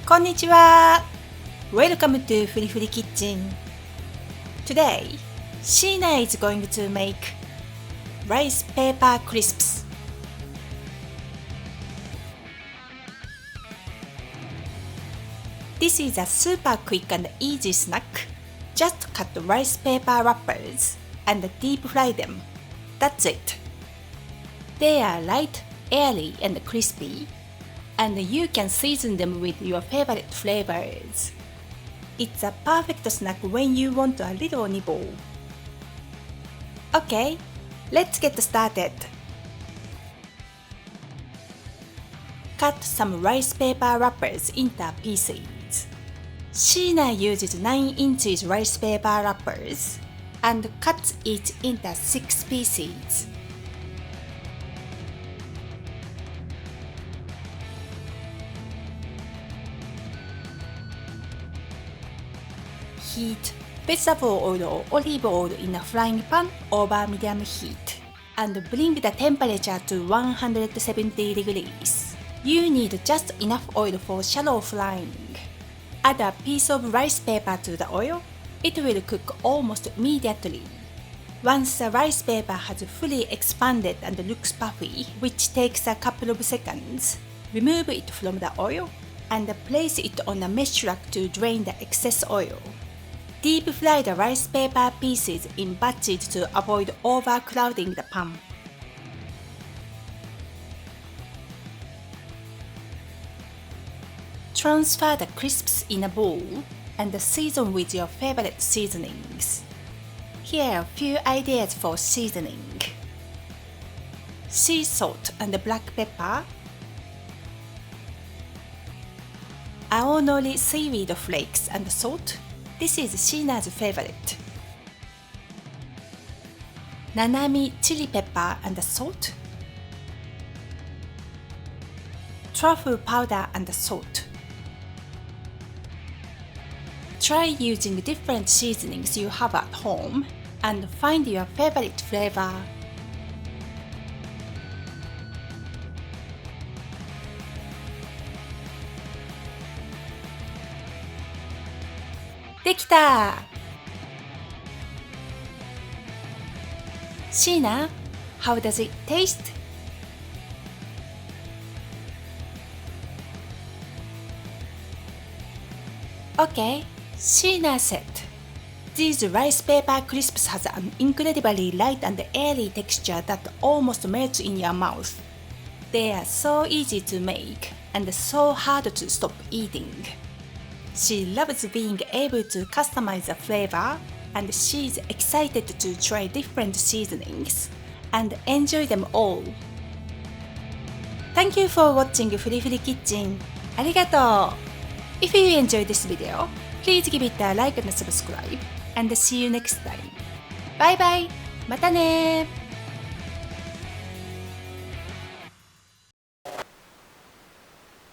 こんにちは。Welcome to フリフリキッチン。Today, Sheena is going to make rice paper crisps. This is a super quick and easy snack. Just cut rice paper wrappers and deep fry them. That's it. They are light, airy, and crispy, and you can season them with your favorite flavors. It's a perfect snack when you want a little nibble. Okay, let's get started. Cut some rice paper wrappers into pieces. Sheena uses 9 inches rice paper wrappers and cuts it into 6 pieces. Heat vegetable oil or olive oil in a frying pan over medium heat and bring the temperature to 170 degrees. You need just enough oil for shallow frying. Add a piece of rice paper to the oil. It will cook almost immediately. Once the rice paper has fully expanded and looks puffy, which takes a couple of seconds, remove it from the oil and place it on a mesh rack to drain the excess oil. Deep fry the rice paper pieces in batches to avoid overcrowding the pan. Transfer the crisps in a bowl and season with your favorite seasonings. Here are a few ideas for seasoning. Sea salt and black pepper. Aonori seaweed flakes and salt. This is Sheena's favorite. Nanami chilli pepper and salt. Truffle powder and salt. Try using different seasonings you have at home and find your favorite flavor. De kita! Sheena, how does it taste? Okay, Sheena said, these rice paper crisps has an incredibly light and airy texture that almost melts in your mouth. They are so easy to make and so hard to stop eating. She loves being able to customize the flavor, and she's excited to try different seasonings and enjoy them all. Thank you for watching フリフリキッチン。ありがとう。If you enjoyed this video, please give it a like and subscribe, and see you next time. Bye bye. またね。